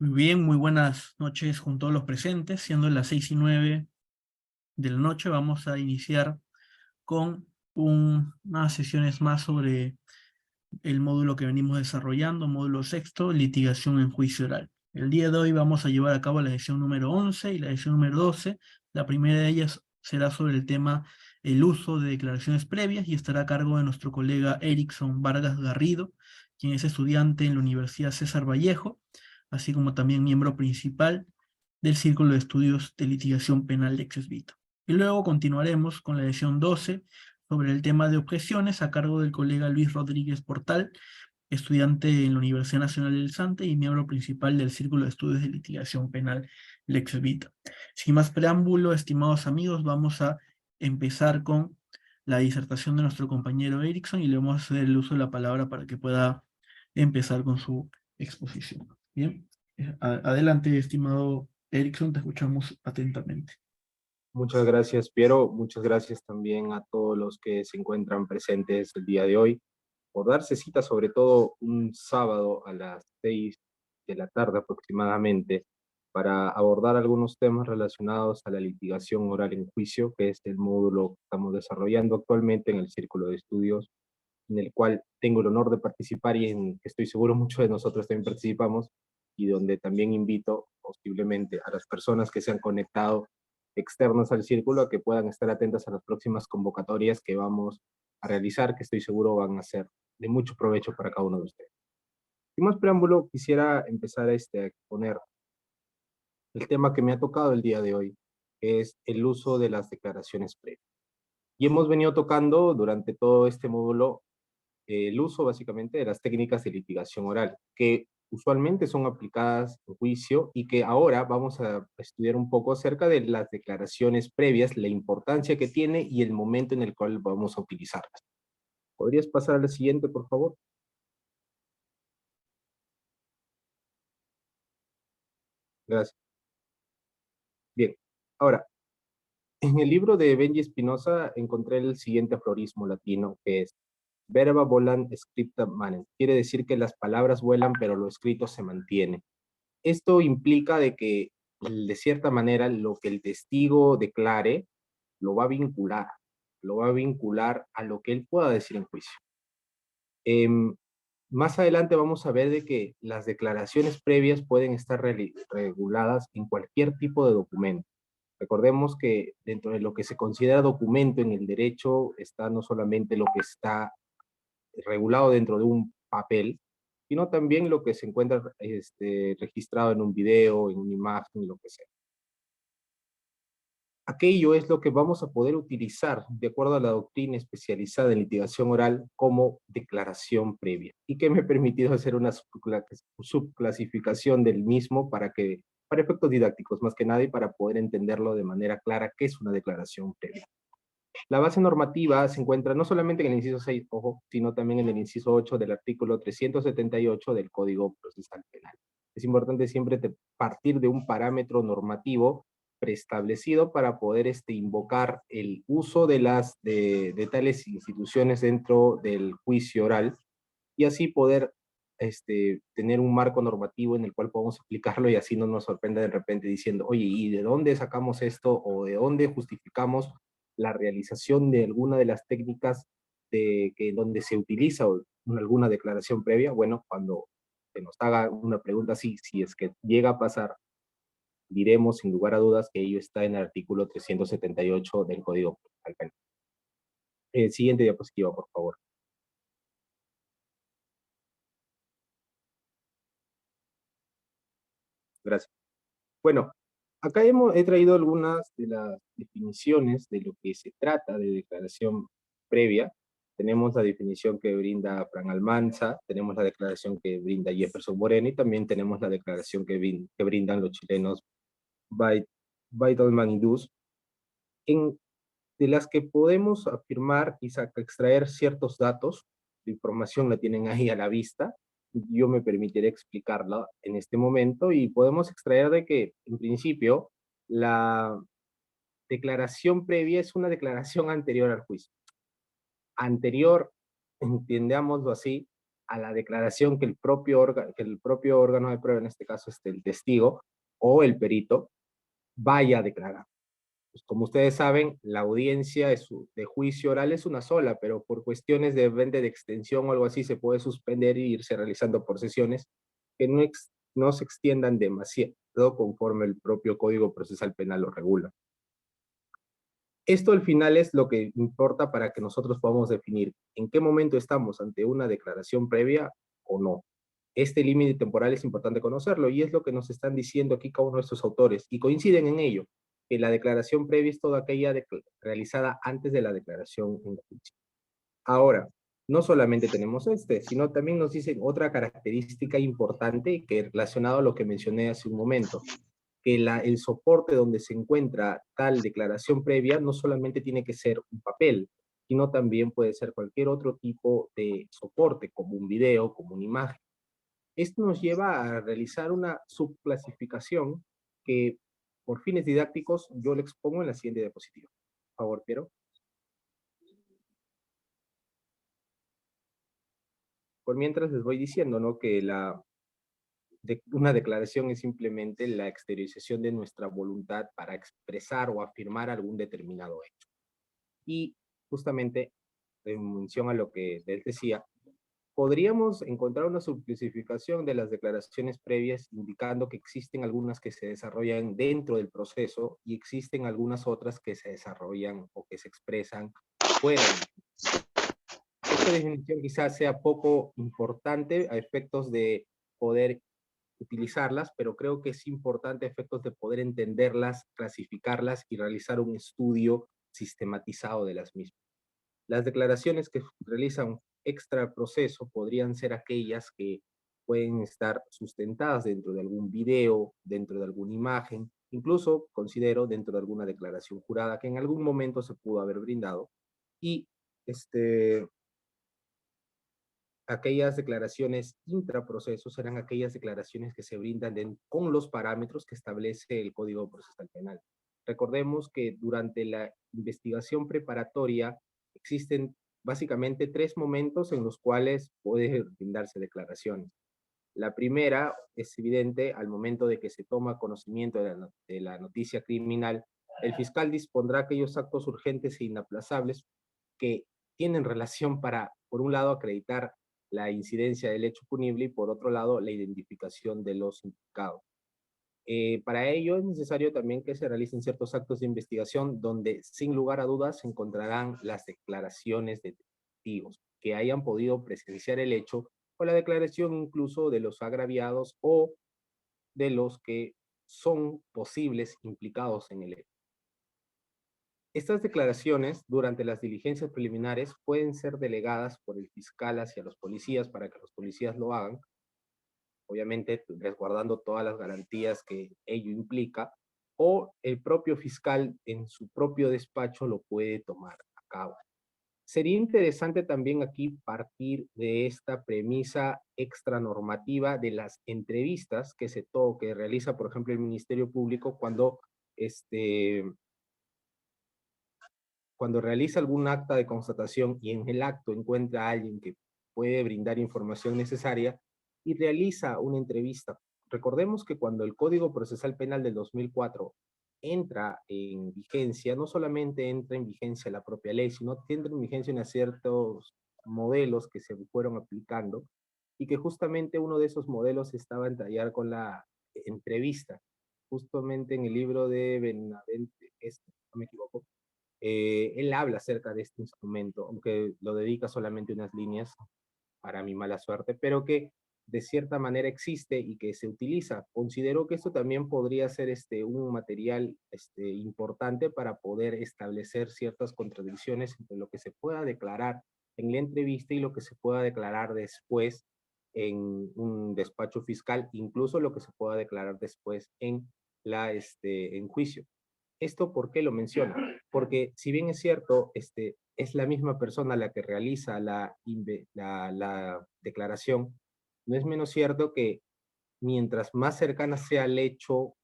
Muy bien, muy buenas noches con todos los presentes. Siendo las 6:09 de la noche, vamos a iniciar con unas sesiones más sobre el módulo que venimos desarrollando, módulo sexto, litigación en juicio oral. El día de hoy vamos a llevar a cabo la sesión número 11 y la sesión número 12. La primera de ellas será sobre el tema el uso de declaraciones previas y estará a cargo de nuestro colega Erickson Vargas Garrido, quien es estudiante en la Universidad César Vallejo, así como también miembro principal del Círculo de Estudios de Litigación Penal de Vito. Y luego continuaremos con la sesión 12 sobre el tema de objeciones a cargo del colega Luis Rodríguez Portal, estudiante en la Universidad Nacional del Sante y miembro principal del Círculo de Estudios de Litigación Penal Lex Vita. Sin más preámbulo, estimados amigos, vamos a empezar con la disertación de nuestro compañero Erickson y le vamos a hacer el uso de la palabra para que pueda empezar con su exposición. Bien, adelante, estimado Erickson, te escuchamos atentamente. Muchas gracias, Piero. Muchas gracias también a todos los que se encuentran presentes el día de hoy por darse cita, sobre todo un sábado a las 6 de la tarde aproximadamente, para abordar algunos temas relacionados a la litigación oral en juicio, que es el módulo que estamos desarrollando actualmente en el Círculo de Estudios, en el cual tengo el honor de participar y en que estoy seguro muchos de nosotros también participamos, y donde también invito posiblemente a las personas que se han conectado externas al círculo a que puedan estar atentas a las próximas convocatorias que vamos a realizar, que estoy seguro van a ser de mucho provecho para cada uno de ustedes. Sin más preámbulo, quisiera empezar a exponer el tema que me ha tocado el día de hoy, que es el uso de las declaraciones previas. Y hemos venido tocando durante todo este módulo el uso básicamente de las técnicas de litigación oral, que usualmente son aplicadas en juicio y que ahora vamos a estudiar un poco acerca de las declaraciones previas, la importancia que tiene y el momento en el cual vamos a utilizarlas. ¿Podrías pasar a la siguiente, por favor? Gracias. Bien, ahora, en el libro de Benji Spinoza encontré el siguiente aforismo latino, que es verba volant scripta manent. Quiere decir que las palabras vuelan, pero lo escrito se mantiene. Esto implica de que, de cierta manera, lo que el testigo declare lo va a vincular, lo va a vincular a lo que él pueda decir en juicio. Más adelante vamos a ver de que las declaraciones previas pueden estar reguladas en cualquier tipo de documento. Recordemos que dentro de lo que se considera documento en el derecho está no solamente lo que está regulado dentro de un papel, sino también lo que se encuentra registrado en un video, en una imagen, lo que sea. Aquello es lo que vamos a poder utilizar, de acuerdo a la doctrina especializada en litigación oral, como declaración previa, y que me ha permitido hacer una subclasificación del mismo para efectos didácticos, más que nada, y para poder entenderlo de manera clara qué es una declaración previa. La base normativa se encuentra no solamente en el inciso 6, ojo, sino también en el inciso 8 del artículo 378 del Código Procesal Penal. Es importante siempre partir de un parámetro normativo preestablecido para poder invocar el uso de tales instituciones dentro del juicio oral y así poder tener un marco normativo en el cual podamos aplicarlo y así no nos sorprenda de repente diciendo, oye, ¿y de dónde sacamos esto o de dónde justificamos la realización de alguna de las técnicas donde se utiliza alguna declaración previa? Bueno, cuando se nos haga una pregunta así, si es que llega a pasar, diremos sin lugar a dudas que ello está en el artículo 378 del Código Penal. Siguiente diapositiva, por favor. Gracias. Bueno, acá he traído algunas de las definiciones de lo que se trata de declaración previa. Tenemos la definición que brinda Fran Almanza, tenemos la declaración que brinda Jefferson Moreno y también tenemos la declaración que brindan los chilenos Weidelman y Dus, de las que podemos afirmar y extraer ciertos datos. La información la tienen ahí a la vista. Yo me permitiré explicarla en este momento y podemos extraer de que, en principio, la declaración previa es una declaración anterior al juicio. Anterior, entendámoslo así, a la declaración que que el propio órgano de prueba, en este caso el testigo o el perito, vaya a declarar. Pues como ustedes saben, la audiencia de juicio oral es una sola, pero por cuestiones de extensión o algo así se puede suspender e irse realizando por sesiones que no se extiendan demasiado conforme el propio Código Procesal Penal lo regula. Esto al final es lo que importa para que nosotros podamos definir en qué momento estamos ante una declaración previa o no. Este límite temporal es importante conocerlo y es lo que nos están diciendo aquí cada uno de estos autores y coinciden en ello, que la declaración previa es toda aquella realizada antes de la declaración en juicio. Ahora, no solamente tenemos sino también nos dicen otra característica importante que relacionado a lo que mencioné hace un momento, que el soporte donde se encuentra tal declaración previa no solamente tiene que ser un papel, sino también puede ser cualquier otro tipo de soporte, como un video, como una imagen. Esto nos lleva a realizar una subclasificación que, por fines didácticos, yo le expongo en la siguiente diapositiva. Por favor, Piero. Por mientras les voy diciendo, ¿no?, que una declaración es simplemente la exteriorización de nuestra voluntad para expresar o afirmar algún determinado hecho. Y justamente, en mención a lo que él decía, podríamos encontrar una subclasificación de las declaraciones previas indicando que existen algunas que se desarrollan dentro del proceso y existen algunas otras que se desarrollan o que se expresan fuera. Esta definición quizás sea poco importante a efectos de poder utilizarlas, pero creo que es importante a efectos de poder entenderlas, clasificarlas y realizar un estudio sistematizado de las mismas. Las declaraciones que realizan extra proceso podrían ser aquellas que pueden estar sustentadas dentro de algún video, dentro de alguna imagen, incluso considero dentro de alguna declaración jurada que en algún momento se pudo haber brindado. Y aquellas declaraciones intraproceso serán aquellas declaraciones que se brindan con los parámetros que establece el Código Procesal Penal. Recordemos que durante la investigación preparatoria existen básicamente 3 momentos en los cuales puede brindarse declaraciones. La primera es evidente al momento de que se toma conocimiento de la noticia criminal. El fiscal dispondrá aquellos actos urgentes e inaplazables que tienen relación para, por un lado, acreditar la incidencia del hecho punible y, por otro lado, la identificación de los implicados. Para ello es necesario también que se realicen ciertos actos de investigación donde, sin lugar a dudas, se encontrarán las declaraciones de testigos que hayan podido presenciar el hecho o la declaración incluso de los agraviados o de los que son posibles implicados en el hecho. Estas declaraciones, durante las diligencias preliminares, pueden ser delegadas por el fiscal hacia los policías para que los policías lo hagan, obviamente resguardando todas las garantías que ello implica, o el propio fiscal en su propio despacho lo puede tomar a cabo. Sería interesante también aquí partir de esta premisa extranormativa de las entrevistas que realiza, por ejemplo, el Ministerio Público cuando realiza algún acta de constatación y en el acto encuentra a alguien que puede brindar información necesaria y realiza una entrevista. Recordemos que cuando el Código Procesal Penal del 2004 entra en vigencia, no solamente entra en vigencia la propia ley, sino que entra en vigencia en ciertos modelos que se fueron aplicando y que justamente uno de esos modelos estaba en tallar con la entrevista. Justamente en el libro de Benavente, no me equivoco, él habla acerca de este instrumento, aunque lo dedica solamente unas líneas, para mi mala suerte, pero que de cierta manera existe y que se utiliza. Considero que esto también podría ser un material importante para poder establecer ciertas contradicciones entre lo que se pueda declarar en la entrevista y lo que se pueda declarar después en un despacho fiscal, incluso lo que se pueda declarar después en juicio. ¿Esto por qué lo menciono? Porque si bien es cierto, es la misma persona la que realiza la declaración, no es menos cierto que mientras más cercana sea el hecho,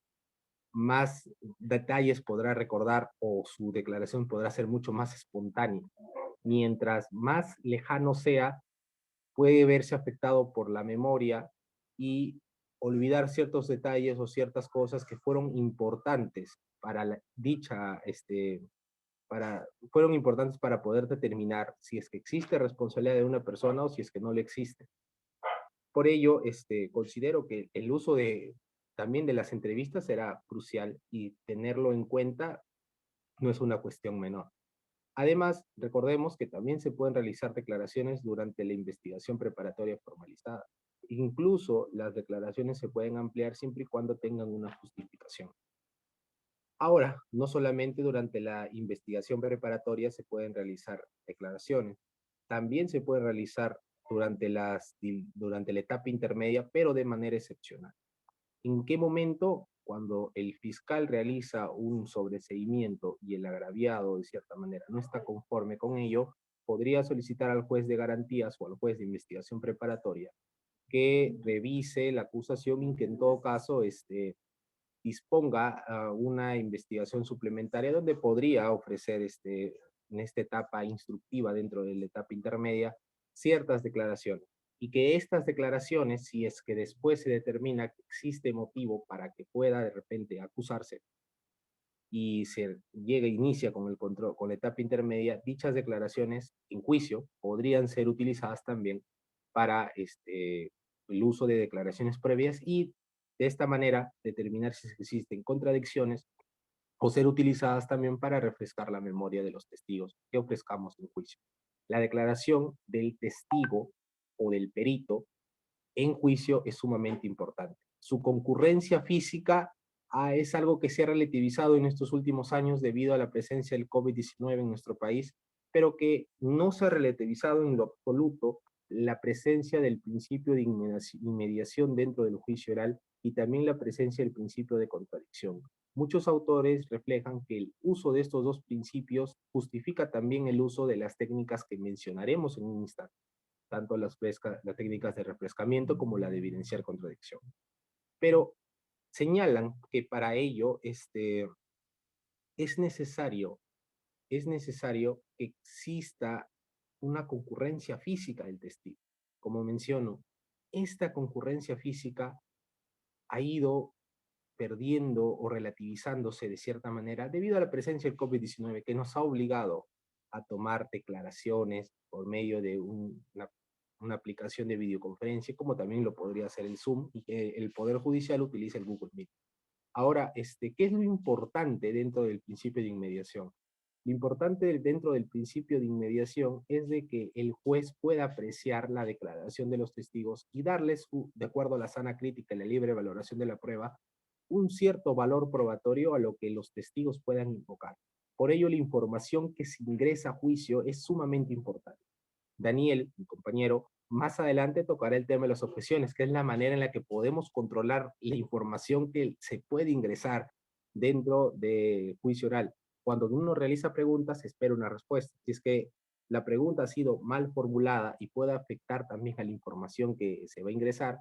más detalles podrá recordar o su declaración podrá ser mucho más espontánea. Mientras más lejano sea, puede verse afectado por la memoria y olvidar ciertos detalles o ciertas cosas que fueron importantes para fueron importantes para poder determinar si es que existe responsabilidad de una persona o si es que no le existe. Por ello, considero que el uso también de las entrevistas será crucial y tenerlo en cuenta no es una cuestión menor. Además, recordemos que también se pueden realizar declaraciones durante la investigación preparatoria formalizada. Incluso las declaraciones se pueden ampliar siempre y cuando tengan una justificación. Ahora, no solamente durante la investigación preparatoria se pueden realizar declaraciones, también se pueden realizar durante la etapa intermedia, pero de manera excepcional. ¿En qué momento? Cuando el fiscal realiza un sobreseimiento y el agraviado, de cierta manera, no está conforme con ello, podría solicitar al juez de garantías o al juez de investigación preparatoria que revise la acusación y que en todo caso disponga una investigación suplementaria donde podría ofrecer en esta etapa instructiva dentro de la etapa intermedia ciertas declaraciones y que estas declaraciones, si es que después se determina que existe motivo para que pueda de repente acusarse y se llega e inicia con el control, con la etapa intermedia, dichas declaraciones en juicio podrían ser utilizadas también para el uso de declaraciones previas y de esta manera determinar si existen contradicciones o ser utilizadas también para refrescar la memoria de los testigos que ofrezcamos en juicio. La declaración del testigo o del perito en juicio es sumamente importante. Su concurrencia física es algo que se ha relativizado en estos últimos años debido a la presencia del COVID-19 en nuestro país, pero que no se ha relativizado en lo absoluto la presencia del principio de inmediación dentro del juicio oral y también la presencia del principio de contradicción. Muchos autores reflejan que el uso de estos dos principios justifica también el uso de las técnicas que mencionaremos en un instante, tanto las técnicas de refrescamiento como la de evidenciar contradicción. Pero señalan que para ello es necesario, es necesario que exista una concurrencia física del testigo. Como menciono, esta concurrencia física ha ido perdiendo o relativizándose de cierta manera debido a la presencia del COVID-19 que nos ha obligado a tomar declaraciones por medio de una aplicación de videoconferencia, como también lo podría hacer el Zoom, y que el Poder Judicial utiliza el Google Meet. Ahora, ¿qué es lo importante dentro del principio de inmediación? Lo importante dentro del principio de inmediación es de que el juez pueda apreciar la declaración de los testigos y darles, de acuerdo a la sana crítica y la libre valoración de la prueba, un cierto valor probatorio a lo que los testigos puedan invocar. Por ello, la información que se ingresa a juicio es sumamente importante. Daniel, mi compañero, más adelante tocará el tema de las objeciones, que es la manera en la que podemos controlar la información que se puede ingresar dentro de juicio oral. Cuando uno realiza preguntas, se espera una respuesta. Si es que la pregunta ha sido mal formulada y puede afectar también a la información que se va a ingresar,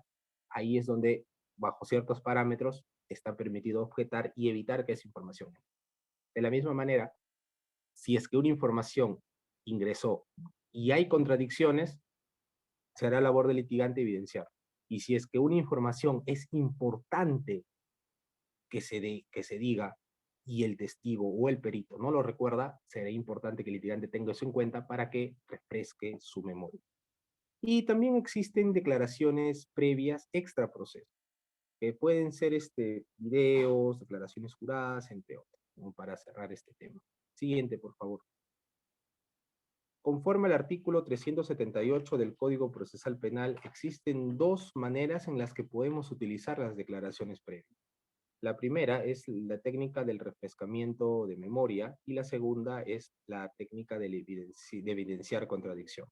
ahí es donde, bajo ciertos parámetros, está permitido objetar y evitar que esa información. De la misma manera, si es que una información ingresó y hay contradicciones, será labor del litigante evidenciar. Y si es que una información es importante que se diga y el testigo o el perito no lo recuerda, será importante que el litigante tenga eso en cuenta para que refresque su memoria. Y también existen declaraciones previas extra proceso, que pueden ser videos, declaraciones juradas, entre otros, como para cerrar este tema. Siguiente, por favor. Conforme al artículo 378 del Código Procesal Penal, existen dos maneras en las que podemos utilizar las declaraciones previas. La primera es la técnica del refrescamiento de memoria y la segunda es la técnica de evidenciar contradicción.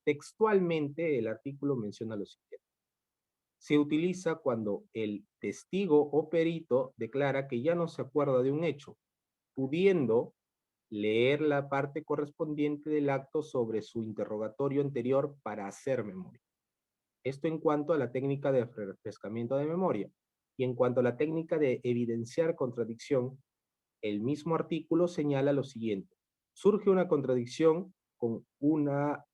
Textualmente, el artículo menciona lo siguiente. Se utiliza cuando el testigo o perito declara que ya no se acuerda de un hecho, pudiendo leer la parte correspondiente del acto sobre su interrogatorio anterior para hacer memoria. Esto en cuanto a la técnica de refrescamiento de memoria. Y en cuanto a la técnica de evidenciar contradicción, el mismo artículo señala lo siguiente. Surge una contradicción con una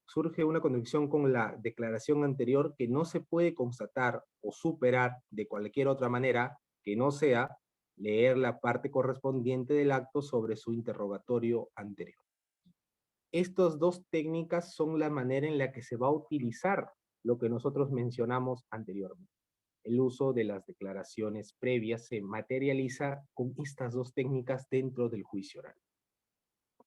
surge una contradicción con la declaración anterior que no se puede constatar o superar de cualquier otra manera que no sea leer la parte correspondiente del acto sobre su interrogatorio anterior. Estas dos técnicas son la manera en la que se va a utilizar lo que nosotros mencionamos anteriormente. El uso de las declaraciones previas se materializa con estas dos técnicas dentro del juicio oral.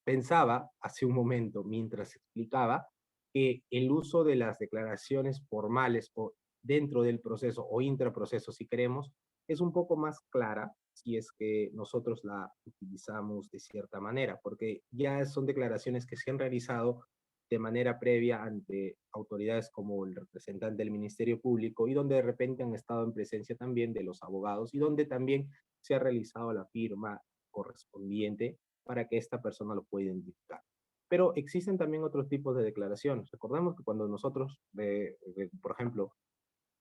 Pensaba hace un momento, mientras explicaba, que el uso de las declaraciones formales o dentro del proceso o intraproceso, si queremos, es un poco más clara si es que nosotros la utilizamos de cierta manera, porque ya son declaraciones que se han realizado de manera previa ante autoridades como el representante del Ministerio Público y donde de repente han estado en presencia también de los abogados y donde también se ha realizado la firma correspondiente para que esta persona lo pueda identificar. Pero existen también otros tipos de declaraciones. Recordemos que cuando nosotros, por ejemplo,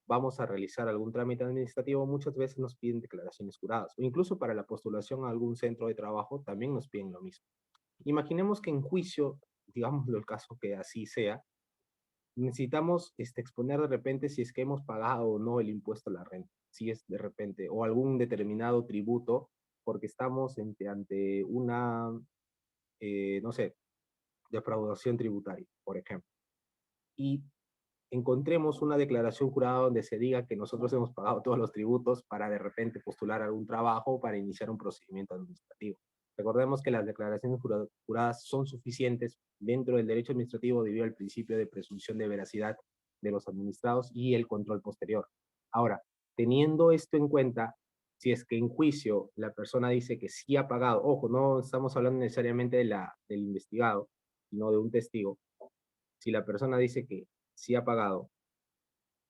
vamos a realizar algún trámite administrativo, muchas veces nos piden declaraciones juradas, o incluso para la postulación a algún centro de trabajo también nos piden lo mismo. Imaginemos que en juicio, digámoslo el caso que así sea, necesitamos exponer de repente si es que hemos pagado o no el impuesto a la renta, si es de repente, o algún determinado tributo, porque estamos ante una, no sé, defraudación tributaria, por ejemplo. Y encontremos una declaración jurada donde se diga que nosotros hemos pagado todos los tributos para de repente postular algún trabajo o para iniciar un procedimiento administrativo. Recordemos que las declaraciones juradas son suficientes dentro del derecho administrativo debido al principio de presunción de veracidad de los administrados y el control posterior. Ahora, teniendo esto en cuenta, si es que en juicio la persona dice que sí ha pagado, ojo, no estamos hablando necesariamente del investigado, sino de un testigo, si la persona dice que sí ha pagado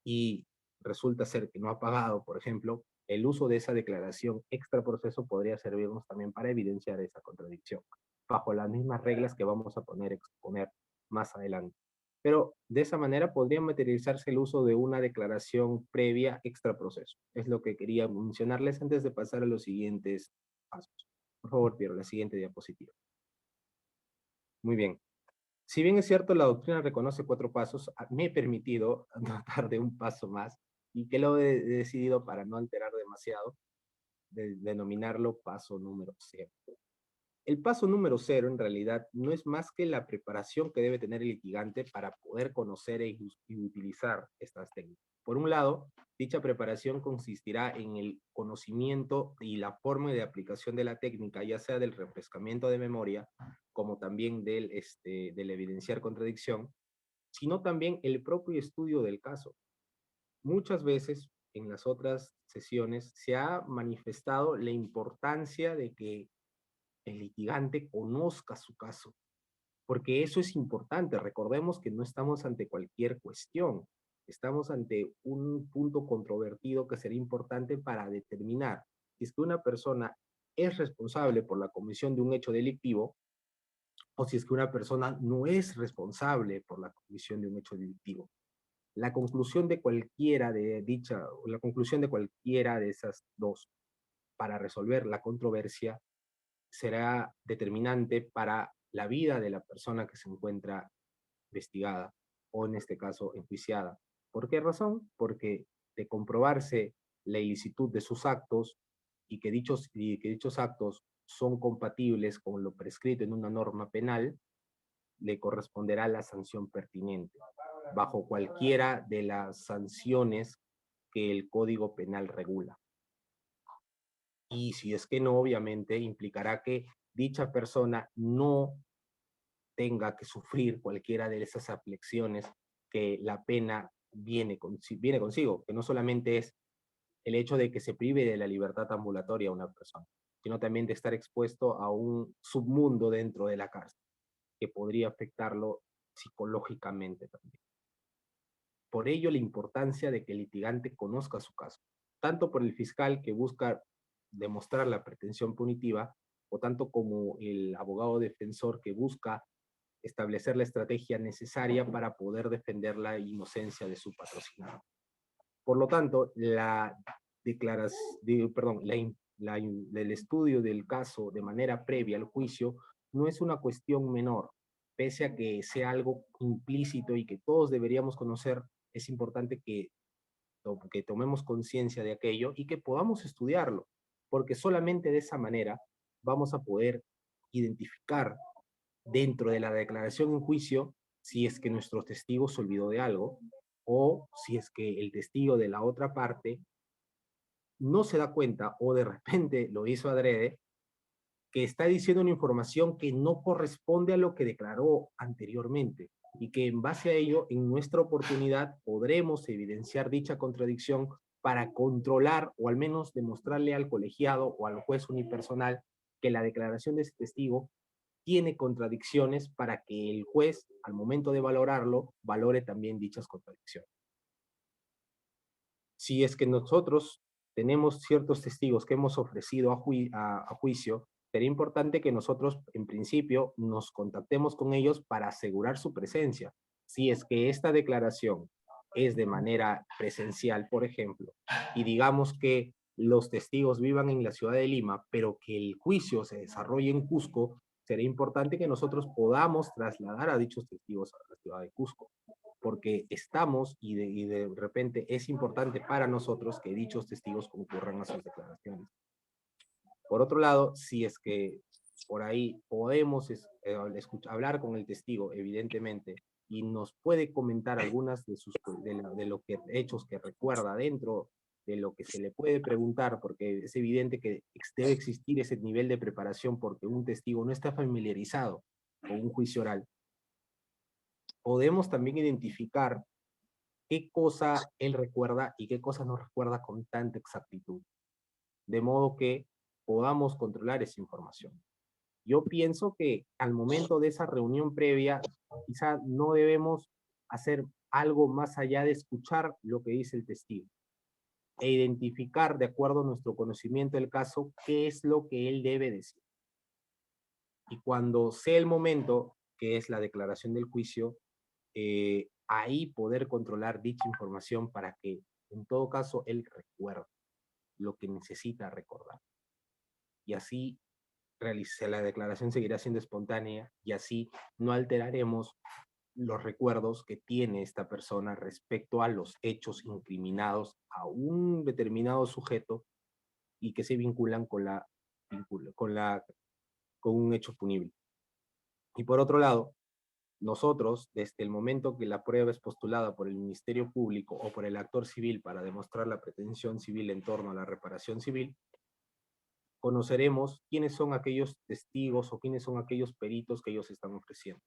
y resulta ser que no ha pagado, por ejemplo, el uso de esa declaración extra proceso podría servirnos también para evidenciar esa contradicción, bajo las mismas reglas que vamos a exponer más adelante. Pero de esa manera podría materializarse el uso de una declaración previa extra proceso. Es lo que quería mencionarles antes de pasar a los siguientes pasos. Por favor, Piero, la siguiente diapositiva. Muy bien. Si bien es cierto, la doctrina reconoce 4 pasos, me he permitido anotar de un paso más y que lo he decidido para no alterar demasiado, denominarlo paso número 0. El paso número 0 en realidad no es más que la preparación que debe tener el litigante para poder conocer y utilizar estas técnicas. Por un lado, dicha preparación consistirá en el conocimiento y la forma de aplicación de la técnica, ya sea del refrescamiento de memoria, como también del evidenciar contradicción, sino también el propio estudio del caso. Muchas veces en las otras sesiones se ha manifestado la importancia de que el litigante conozca su caso, porque eso es importante. Recordemos que no estamos ante cualquier cuestión, estamos ante un punto controvertido que sería importante para determinar si es que una persona es responsable por la comisión de un hecho delictivo o si es que una persona no es responsable por la comisión de un hecho delictivo. La conclusión de la conclusión de cualquiera de esas dos para resolver la controversia será determinante para la vida de la persona que se encuentra investigada o en este caso enjuiciada. ¿Por qué razón? Porque de comprobarse la ilicitud de sus actos y que dichos actos son compatibles con lo prescrito en una norma penal, le corresponderá la sanción pertinente, bajo cualquiera de las sanciones que el Código Penal regula. Y si es que no, obviamente implicará que dicha persona no tenga que sufrir cualquiera de esas aflicciones que la pena viene consigo, que no solamente es el hecho de que se prive de la libertad ambulatoria a una persona, sino también de estar expuesto a un submundo dentro de la cárcel, que podría afectarlo psicológicamente también. Por ello, la importancia de que el litigante conozca su caso, tanto por el fiscal que busca demostrar la pretensión punitiva, o tanto como el abogado defensor que busca establecer la estrategia necesaria para poder defender la inocencia de su patrocinador. Por lo tanto, el estudio del caso de manera previa al juicio no es una cuestión menor, pese a que sea algo implícito y que todos deberíamos conocer, es importante que tomemos conciencia de aquello y que podamos estudiarlo, porque solamente de esa manera vamos a poder identificar dentro de la declaración en juicio si es que nuestro testigo se olvidó de algo o si es que el testigo de la otra parte no se da cuenta o de repente lo hizo adrede, que está diciendo una información que no corresponde a lo que declaró anteriormente y que en base a ello, en nuestra oportunidad, podremos evidenciar dicha contradicción para controlar o al menos demostrarle al colegiado o al juez unipersonal que la declaración de ese testigo tiene contradicciones para que el juez, al momento de valorarlo, valore también dichas contradicciones. Si es que nosotros tenemos ciertos testigos que hemos ofrecido a juicio, sería importante que nosotros, en principio, nos contactemos con ellos para asegurar su presencia. Si es que esta declaración es de manera presencial, por ejemplo, y digamos que los testigos vivan en la ciudad de Lima, pero que el juicio se desarrolle en Cusco, sería importante que nosotros podamos trasladar a dichos testigos a la ciudad de Cusco, porque estamos y de repente es importante para nosotros que dichos testigos concurran a sus declaraciones. Por otro lado, si es que por ahí podemos hablar con el testigo, evidentemente, y nos puede comentar algunas de los hechos que recuerda dentro de lo que se le puede preguntar, porque es evidente que debe existir ese nivel de preparación porque un testigo no está familiarizado con un juicio oral. Podemos también identificar qué cosa él recuerda y qué cosa no recuerda con tanta exactitud, de modo que podamos controlar esa información. Yo pienso que al momento de esa reunión previa, quizá no debemos hacer algo más allá de escuchar lo que dice el testigo e identificar, de acuerdo a nuestro conocimiento del caso, qué es lo que él debe decir. Y cuando sea el momento, que es la declaración del juicio, ahí poder controlar dicha información para que, en todo caso, él recuerde lo que necesita recordar. Y así la declaración seguirá siendo espontánea y así no alteraremos los recuerdos que tiene esta persona respecto a los hechos incriminados a un determinado sujeto y que se vinculan con un hecho punible. Y por otro lado, nosotros, desde el momento que la prueba es postulada por el Ministerio Público o por el actor civil para demostrar la pretensión civil en torno a la reparación civil, conoceremos quiénes son aquellos testigos o quiénes son aquellos peritos que ellos están ofreciendo.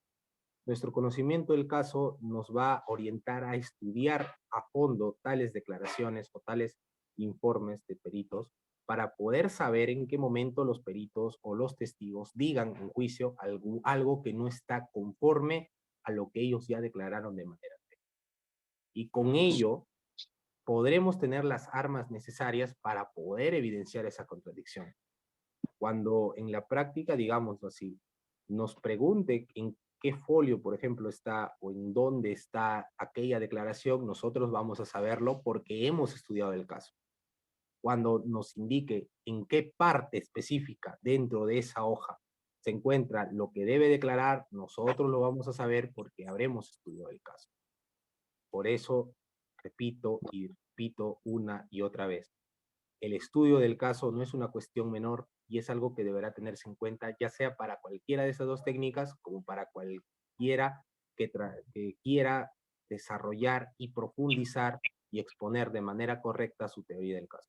Nuestro conocimiento del caso nos va a orientar a estudiar a fondo tales declaraciones o tales informes de peritos para poder saber en qué momento los peritos o los testigos digan en juicio algo que no está conforme a lo que ellos ya declararon de manera anterior. Y con ello podremos tener las armas necesarias para poder evidenciar esa contradicción. Cuando en la práctica, digámoslo así, nos pregunte en qué folio, por ejemplo, está o en dónde está aquella declaración, nosotros vamos a saberlo porque hemos estudiado el caso. Cuando nos indique en qué parte específica dentro de esa hoja se encuentra lo que debe declarar, nosotros lo vamos a saber porque habremos estudiado el caso. Por eso, repito y repito una y otra vez, el estudio del caso no es una cuestión menor y es algo que deberá tenerse en cuenta, ya sea para cualquiera de esas dos técnicas, como para cualquiera que quiera desarrollar y profundizar y exponer de manera correcta su teoría del caso.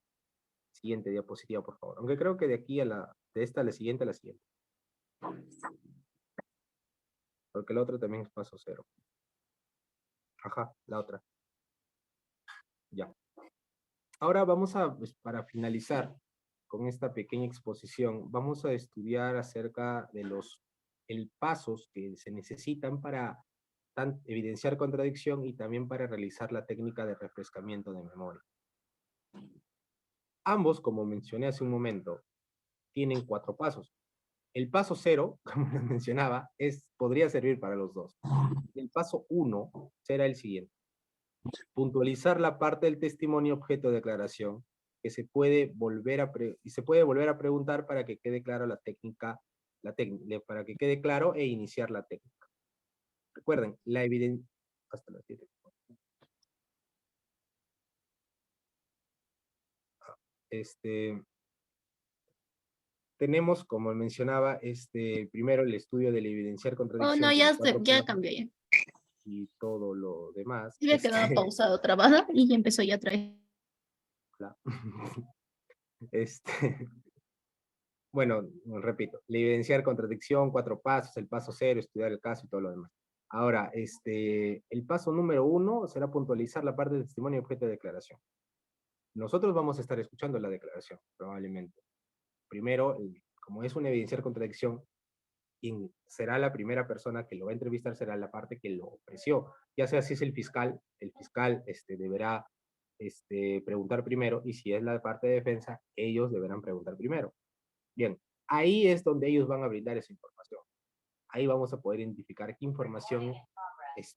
Siguiente diapositiva, por favor. Aunque creo que de aquí de esta a la siguiente, porque la otra también es paso cero. Ajá, la otra. Ya. Ahora vamos pues, para finalizar con esta pequeña exposición, vamos a estudiar acerca de los pasos que se necesitan para evidenciar contradicción y también para realizar la técnica de refrescamiento de memoria. Ambos, como mencioné hace un momento, tienen 4 pasos. El paso 0, como les mencionaba, podría servir para los dos. El paso 1 será el siguiente. Puntualizar la parte del testimonio objeto de declaración que se puede volver a preguntar para que quede clara para que quede claro e iniciar la técnica. Recuerden, la evidencia... Hasta las 7. Tenemos, como mencionaba, primero el estudio del evidenciar Oh, no, contradicción con ya, cuatro ya pasos cambió ya. y todo lo demás. Se había quedado pausado, trabada y ya empezó ya a traer. Claro. Bueno, repito, el evidenciar contradicción, 4 pasos, el paso 0, estudiar el caso y todo lo demás. Ahora, el paso número 1 será puntualizar la parte del testimonio y objeto de declaración. Nosotros vamos a estar escuchando la declaración, probablemente. Primero, como es una evidenciar contradicción, quien será la primera persona que lo va a entrevistar será la parte que lo ofreció. Ya sea si es el fiscal deberá preguntar primero, y si es la parte de defensa, ellos deberán preguntar primero. Bien, ahí es donde ellos van a brindar esa información. Ahí vamos a poder identificar qué información,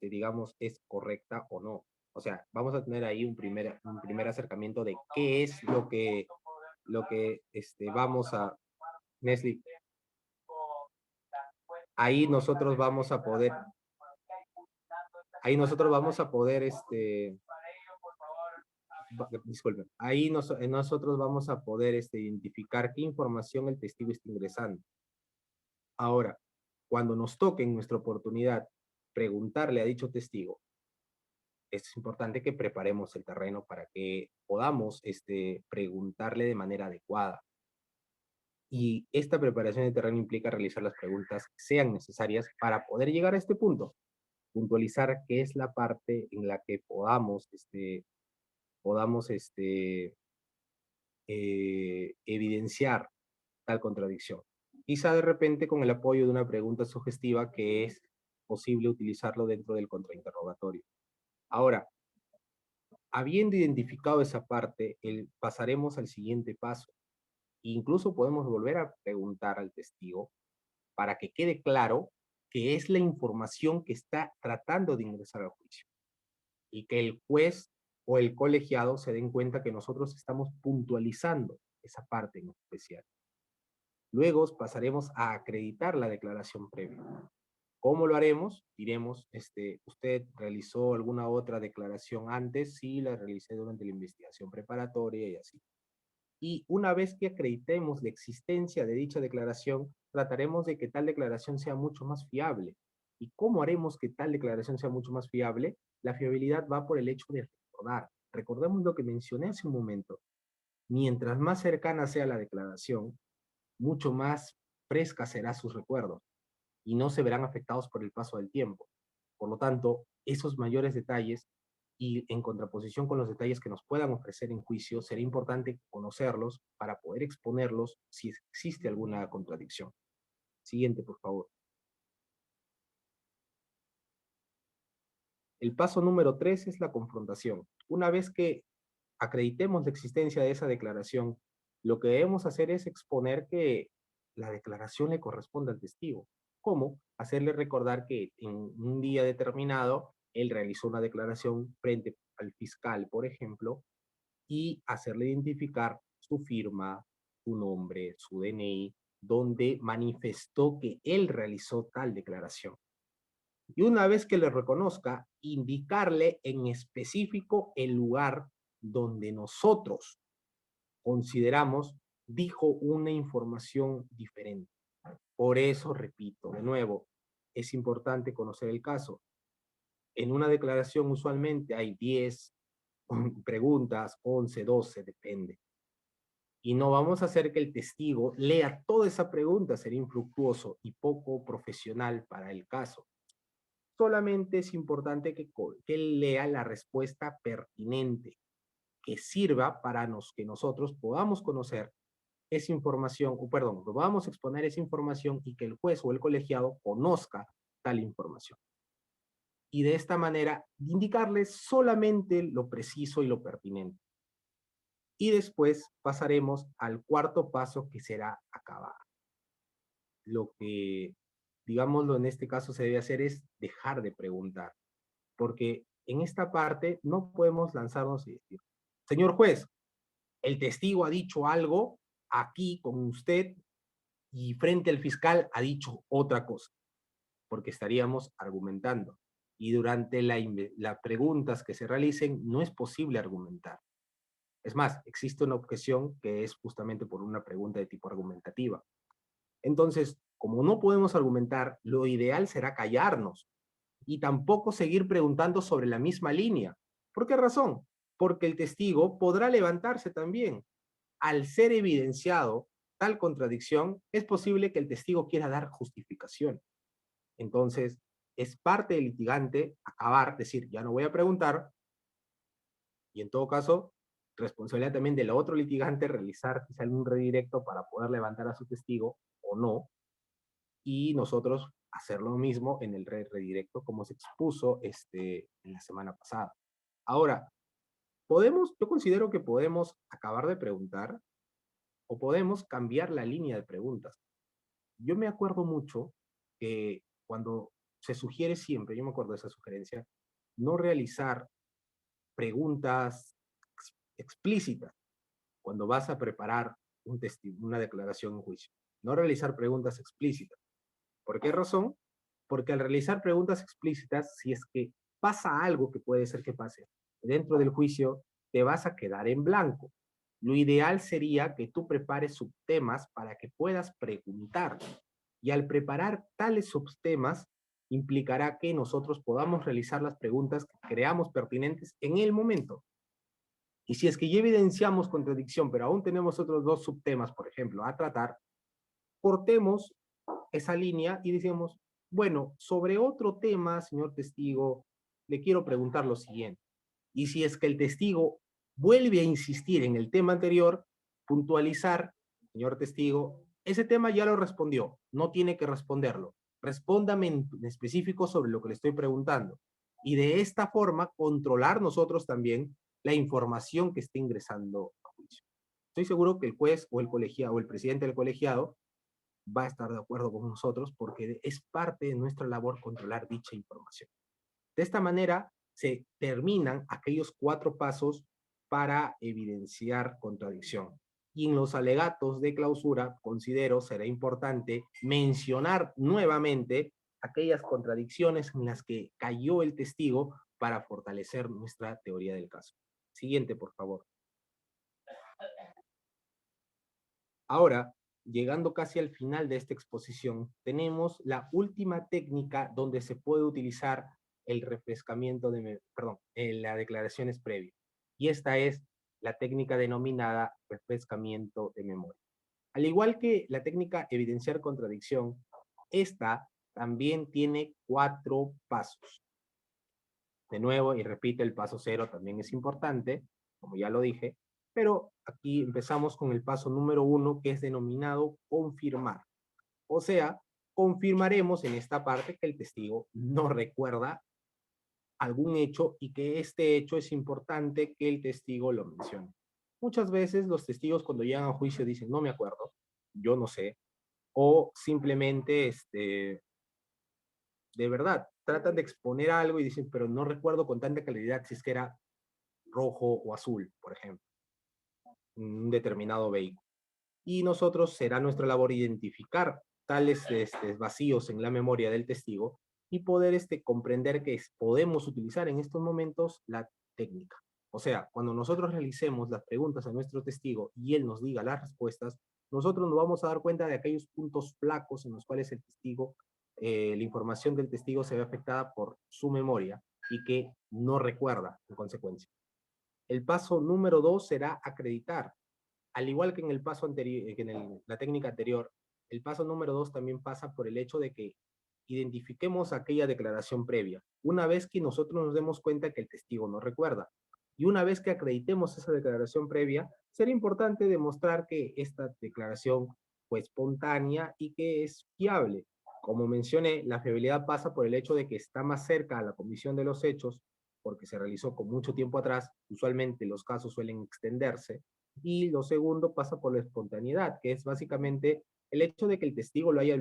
digamos, es correcta o no. O sea, vamos a tener ahí un primer acercamiento de qué es lo que vamos a... Nestle, ahí nosotros vamos a poder, disculpen, ahí nosotros vamos a poder identificar qué información el testigo está ingresando. Ahora, cuando nos toque en nuestra oportunidad preguntarle a dicho testigo, es importante que preparemos el terreno para que podamos preguntarle de manera adecuada. Y esta preparación de terreno implica realizar las preguntas que sean necesarias para poder llegar a este punto, puntualizar qué es la parte en la que podamos evidenciar tal contradicción. Quizá de repente con el apoyo de una pregunta sugestiva que es posible utilizarlo dentro del contrainterrogatorio. Ahora, habiendo identificado esa parte, pasaremos al siguiente paso. Incluso podemos volver a preguntar al testigo para que quede claro que es la información que está tratando de ingresar al juicio y que el juez o el colegiado se den cuenta que nosotros estamos puntualizando esa parte en especial. Luego pasaremos a acreditar la declaración previa. ¿Cómo lo haremos? Diremos, ¿usted realizó alguna otra declaración antes? Sí, la realicé durante la investigación preparatoria y así. Y una vez que acreditemos la existencia de dicha declaración, trataremos de que tal declaración sea mucho más fiable. ¿Y cómo haremos que tal declaración sea mucho más fiable? La fiabilidad va por el hecho de recordar. Recordemos lo que mencioné hace un momento. Mientras más cercana sea la declaración, mucho más fresca será sus recuerdos y no se verán afectados por el paso del tiempo. Por lo tanto, esos mayores detalles y en contraposición con los detalles que nos puedan ofrecer en juicio, será importante conocerlos para poder exponerlos si existe alguna contradicción. Siguiente, por favor. El paso número 3 es la confrontación. Una vez que acreditemos la existencia de esa declaración, lo que debemos hacer es exponer que la declaración le corresponde al testigo. ¿Cómo? Hacerle recordar que en un día determinado él realizó una declaración frente al fiscal, por ejemplo, y hacerle identificar su firma, su nombre, su DNI, donde manifestó que él realizó tal declaración. Y una vez que le reconozca, indicarle en específico el lugar donde nosotros consideramos dijo una información diferente. Por eso, repito, de nuevo, es importante conocer el caso. En una declaración usualmente hay 10 preguntas, 11, 12, depende. Y no vamos a hacer que el testigo lea toda esa pregunta, sería infructuoso y poco profesional para el caso. Solamente es importante que él lea la respuesta pertinente, que sirva para que nosotros podamos conocer esa información, podamos exponer esa información y que el juez o el colegiado conozca tal información. Y de esta manera indicarles solamente lo preciso y lo pertinente. Y después pasaremos al cuarto paso, que será acabar. Lo que, digámoslo, en este caso se debe hacer es dejar de preguntar, porque en esta parte no podemos lanzarnos y decir, señor juez, el testigo ha dicho algo aquí con usted y frente al fiscal ha dicho otra cosa. porque estaríamos argumentando. Y durante las preguntas que se realicen, no es posible argumentar. Es más, existe una objeción que es justamente por una pregunta de tipo argumentativa. Entonces, como no podemos argumentar, lo ideal será callarnos y tampoco seguir preguntando sobre la misma línea. ¿Por qué razón? Porque el testigo podrá levantarse también. Al ser evidenciado tal contradicción, es posible que el testigo quiera dar justificación. Entonces, es parte del litigante acabar, decir, ya no voy a preguntar, y en todo caso, responsabilidad también del otro litigante realizar quizá algún redirecto para poder levantar a su testigo o no, y nosotros hacer lo mismo en el redirecto como se expuso en la semana pasada. Ahora, yo considero que podemos acabar de preguntar o podemos cambiar la línea de preguntas. Yo me acuerdo mucho que cuando se sugiere siempre, yo me acuerdo de esa sugerencia, no realizar preguntas explícitas cuando vas a preparar una declaración en juicio. No realizar preguntas explícitas. ¿Por qué razón? Porque al realizar preguntas explícitas, si es que pasa algo que puede ser que pase dentro del juicio, te vas a quedar en blanco. Lo ideal sería que tú prepares subtemas para que puedas preguntar. Y al preparar tales subtemas, implicará que nosotros podamos realizar las preguntas que creamos pertinentes en el momento. Y si es que ya evidenciamos contradicción, pero aún tenemos otros dos subtemas, por ejemplo, a tratar, cortemos esa línea y decimos, bueno, sobre otro tema, señor testigo, le quiero preguntar lo siguiente. Y si es que el testigo vuelve a insistir en el tema anterior, puntualizar, señor testigo, ese tema ya lo respondió, no tiene que responderlo. Respóndame en específico sobre lo que le estoy preguntando. Y de esta forma, controlar nosotros también la información que esté ingresando a juicio. Estoy seguro que el juez o el colegiado o el presidente del colegiado va a estar de acuerdo con nosotros porque es parte de nuestra labor controlar dicha información. De esta manera se terminan aquellos 4 pasos para evidenciar contradicción. Y en los alegatos de clausura, considero será importante mencionar nuevamente aquellas contradicciones en las que cayó el testigo para fortalecer nuestra teoría del caso. Siguiente, por favor. Ahora, llegando casi al final de esta exposición, tenemos la última técnica donde se puede utilizar el refrescamiento las declaraciones previas. Y esta es la técnica denominada refrescamiento de memoria. Al igual que la técnica evidenciar contradicción, esta también tiene 4 pasos. De nuevo, y repito, el paso 0 también es importante, como ya lo dije, pero aquí empezamos con el paso número 1, que es denominado confirmar. O sea, confirmaremos en esta parte que el testigo no recuerda algún hecho y que este hecho es importante que el testigo lo mencione. Muchas veces los testigos cuando llegan a juicio dicen, no me acuerdo, yo no sé, o simplemente de verdad, tratan de exponer algo y dicen, pero no recuerdo con tanta claridad si es que era rojo o azul, por ejemplo, un determinado vehículo. Y nosotros será nuestra labor identificar tales vacíos en la memoria del testigo y poder comprender que podemos utilizar en estos momentos la técnica. O sea, cuando nosotros realicemos las preguntas a nuestro testigo y él nos diga las respuestas, nosotros nos vamos a dar cuenta de aquellos puntos flacos en los cuales el testigo, la información del testigo se ve afectada por su memoria y que no recuerda en consecuencia. El paso número 2 será acreditar. Al igual que en el paso anterior, que en la técnica anterior, el paso número 2 también pasa por el hecho de que identifiquemos aquella declaración previa. Una vez que nosotros nos demos cuenta que el testigo no recuerda. Y una vez que acreditemos esa declaración previa, será importante demostrar que esta declaración fue espontánea y que es fiable. Como mencioné, la fiabilidad pasa por el hecho de que está más cerca a la comisión de los hechos, porque se realizó con mucho tiempo atrás. Usualmente los casos suelen extenderse. Y lo segundo pasa por la espontaneidad, que es básicamente el hecho de que el testigo lo haya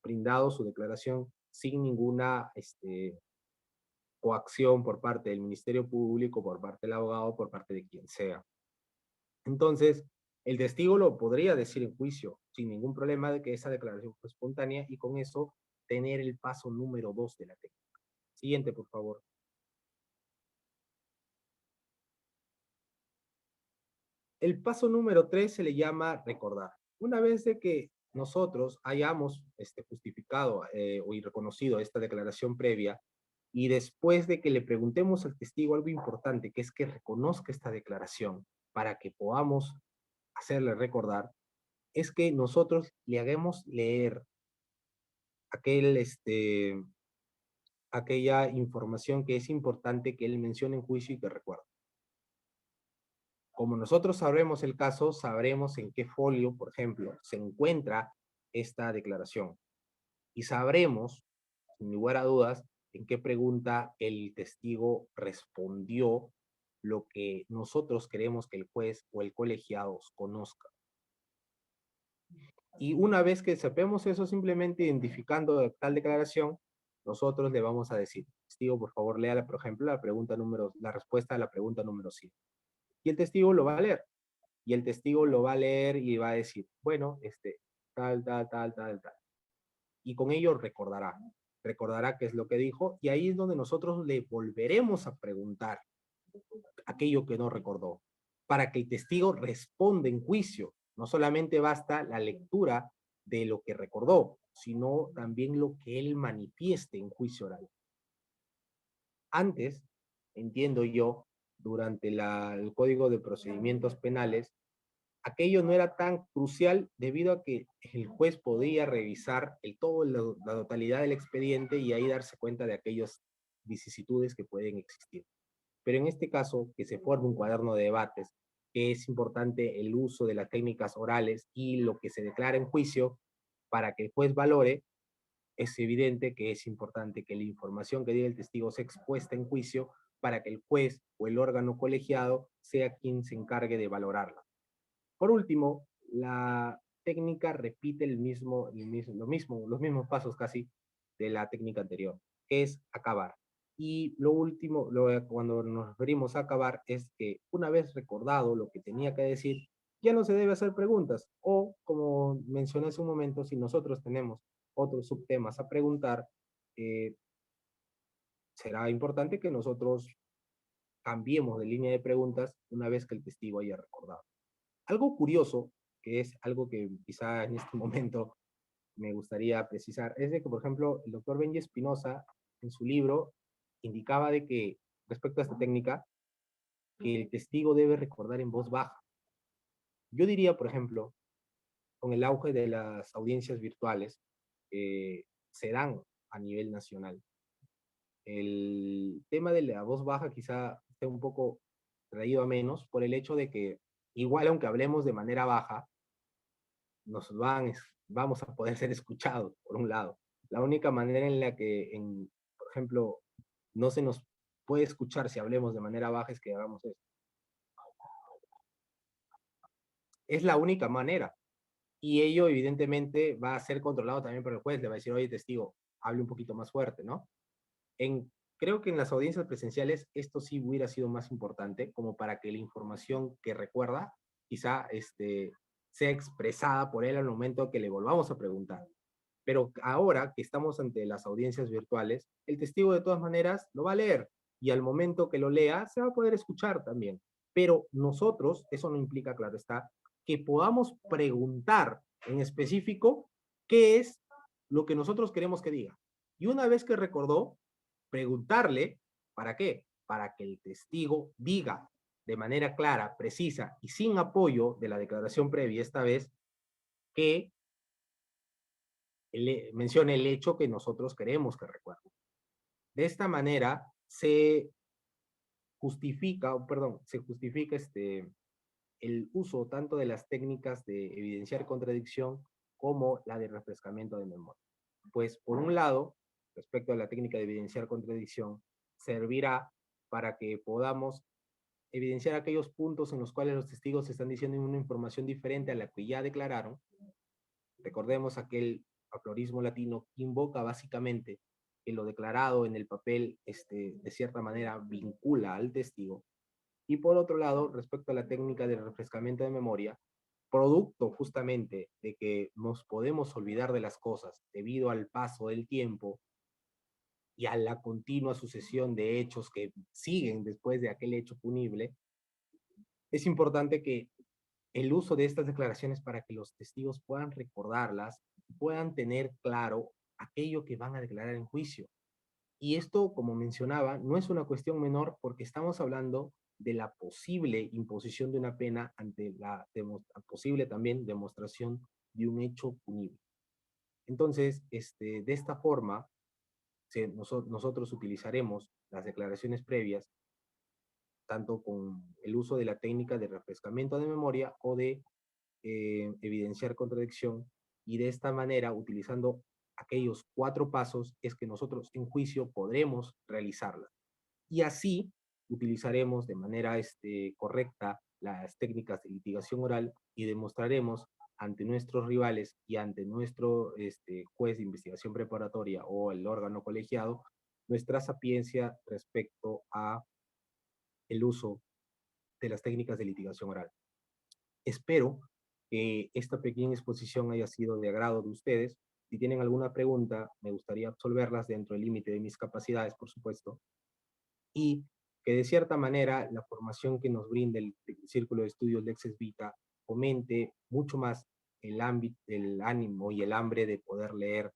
brindado su declaración sin ninguna coacción por parte del Ministerio Público, por parte del abogado, por parte de quien sea. Entonces, el testigo lo podría decir en juicio sin ningún problema de que esa declaración fue espontánea y con eso tener el paso número 2 de la técnica. Siguiente, por favor. El paso número 3 se le llama recordar. Una vez de que nosotros hayamos justificado y reconocido esta declaración previa, y después de que le preguntemos al testigo algo importante, que es que reconozca esta declaración para que podamos hacerle recordar, es que nosotros le hagamos leer aquella información que es importante que él mencione en juicio y que recuerde. Como nosotros sabremos el caso, sabremos en qué folio, por ejemplo, se encuentra esta declaración. Y sabremos, sin lugar a dudas, en qué pregunta el testigo respondió lo que nosotros queremos que el juez o el colegiado conozca. Y una vez que sepamos eso, simplemente identificando tal declaración, nosotros le vamos a decir, testigo, por favor, lea, por ejemplo, la respuesta a la pregunta número 5. Y el testigo lo va a leer. Y el testigo lo va a leer y va a decir, bueno, tal. Y con ello recordará qué es lo que dijo, y ahí es donde nosotros le volveremos a preguntar aquello que no recordó, para que el testigo responda en juicio. No solamente basta la lectura de lo que recordó, sino también lo que él manifieste en juicio oral. Antes, entiendo yo, durante el Código de Procedimientos Penales, aquello no era tan crucial debido a que el juez podía revisar la totalidad del expediente y ahí darse cuenta de aquellas vicisitudes que pueden existir. Pero en este caso, que se forme un cuaderno de debates, que es importante el uso de las técnicas orales y lo que se declara en juicio para que el juez valore, es evidente que es importante que la información que diga el testigo sea expuesta en juicio para que el juez o el órgano colegiado sea quien se encargue de valorarla. Por último, la técnica repite los mismos pasos casi de la técnica anterior, que es acabar. Y lo último, cuando nos referimos a acabar, es que una vez recordado lo que tenía que decir, ya no se debe hacer preguntas. O, como mencioné hace un momento, si nosotros tenemos otros subtemas a preguntar, será importante que nosotros cambiemos de línea de preguntas una vez que el testigo haya recordado. Algo curioso, que es algo que quizá en este momento me gustaría precisar, es de que, por ejemplo, el doctor Benji Espinosa, en su libro, indicaba de que, respecto a esta técnica, que el testigo debe recordar en voz baja. Yo diría, por ejemplo, con el auge de las audiencias virtuales que se dan a nivel nacional, el tema de la voz baja quizá esté un poco traído a menos por el hecho de que, igual aunque hablemos de manera baja, vamos a poder ser escuchados, por un lado. La única manera en la que, por ejemplo, no se nos puede escuchar si hablemos de manera baja es que hagamos esto. Es la única manera. Y ello, evidentemente, va a ser controlado también por el juez. Le va a decir, oye, testigo, hable un poquito más fuerte, ¿no? Creo que en las audiencias presenciales esto sí hubiera sido más importante, como para que la información que recuerda quizá sea expresada por él al momento que le volvamos a preguntar. Pero ahora que estamos ante las audiencias virtuales, el testigo de todas maneras lo va a leer y al momento que lo lea se va a poder escuchar también. Pero nosotros, eso no implica, claro está, que podamos preguntar en específico qué es lo que nosotros queremos que diga. Y una vez que recordó, preguntarle, ¿para qué? Para que el testigo diga de manera clara, precisa y sin apoyo de la declaración previa esta vez, que mencione el hecho que nosotros queremos que recuerde. De esta manera se justifica el uso tanto de las técnicas de evidenciar contradicción como la de refrescamiento de memoria. Pues por un lado, respecto a la técnica de evidenciar contradicción, servirá para que podamos evidenciar aquellos puntos en los cuales los testigos están diciendo una información diferente a la que ya declararon. Recordemos aquel aforismo latino que invoca básicamente que lo declarado en el papel de cierta manera vincula al testigo. Y por otro lado, respecto a la técnica de refrescamiento de memoria, producto justamente de que nos podemos olvidar de las cosas debido al paso del tiempo y a la continua sucesión de hechos que siguen después de aquel hecho punible, es importante que el uso de estas declaraciones para que los testigos puedan recordarlas, puedan tener claro aquello que van a declarar en juicio. Y esto, como mencionaba, no es una cuestión menor porque estamos hablando de la posible imposición de una pena ante la posible también demostración de un hecho punible. Entonces, de esta forma, nosotros utilizaremos las declaraciones previas tanto con el uso de la técnica de refrescamiento de memoria o de evidenciar contradicción, y de esta manera, utilizando aquellos 4 pasos, es que nosotros en juicio podremos realizarla. Y así utilizaremos de manera correcta las técnicas de litigación oral y demostraremos ante nuestros rivales y ante nuestro juez de investigación preparatoria o el órgano colegiado nuestra sapiencia respecto a el uso de las técnicas de litigación oral. Espero que esta pequeña exposición haya sido de agrado de ustedes. Si tienen alguna pregunta, me gustaría absolverlas dentro del límite de mis capacidades, por supuesto, y que de cierta manera la formación que nos brinda el Círculo de Estudios Lexes Vita fomente mucho más el ámbito, el ánimo y el hambre de poder leer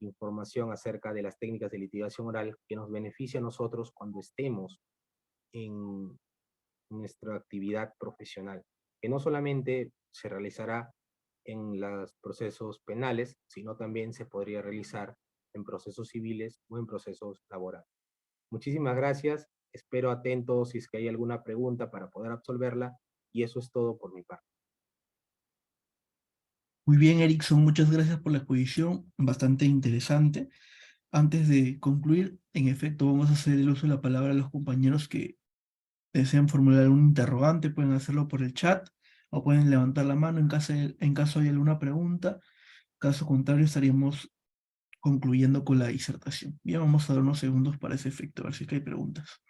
información acerca de las técnicas de litigación oral que nos beneficia a nosotros cuando estemos en nuestra actividad profesional, que no solamente se realizará en los procesos penales, sino también se podría realizar en procesos civiles o en procesos laborales. Muchísimas gracias, espero atentos si es que hay alguna pregunta para poder absolverla, y eso es todo por mi parte. Muy bien, Erickson, muchas gracias por la exposición, bastante interesante. Antes de concluir, en efecto, vamos a hacer el uso de la palabra a los compañeros que desean formular un interrogante, pueden hacerlo por el chat o pueden levantar la mano en caso hay alguna pregunta. Caso contrario, estaríamos concluyendo con la disertación. Bien, vamos a dar unos segundos para ese efecto, a ver si es que hay preguntas.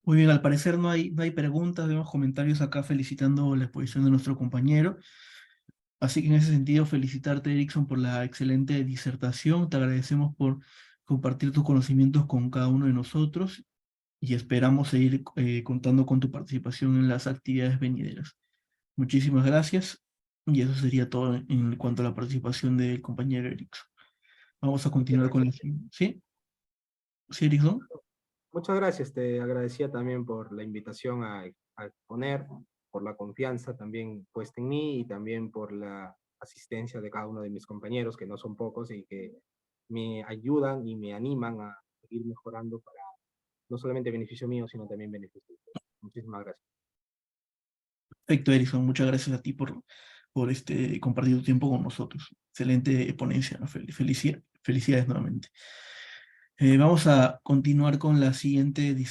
Muy bien, al parecer no hay preguntas, vemos comentarios acá felicitando la exposición de nuestro compañero. Así que en ese sentido, felicitarte, Erickson, por la excelente disertación. Te agradecemos por compartir tus conocimientos con cada uno de nosotros y esperamos seguir contando con tu participación en las actividades venideras. Muchísimas gracias y eso sería todo en cuanto a la participación del compañero Erickson. Vamos a continuar con la... ¿Sí? ¿Sí, Erickson? Muchas gracias, te agradecía también por la invitación a exponer, por la confianza también puesta en mí y también por la asistencia de cada uno de mis compañeros, que no son pocos y que me ayudan y me animan a seguir mejorando para no solamente beneficio mío, sino también beneficio de ustedes. Muchísimas gracias. Perfecto, Erickson. Muchas gracias a ti por compartir tu tiempo con nosotros. Excelente ponencia, ¿no? Felicidades nuevamente. Vamos a continuar con la siguiente disertación.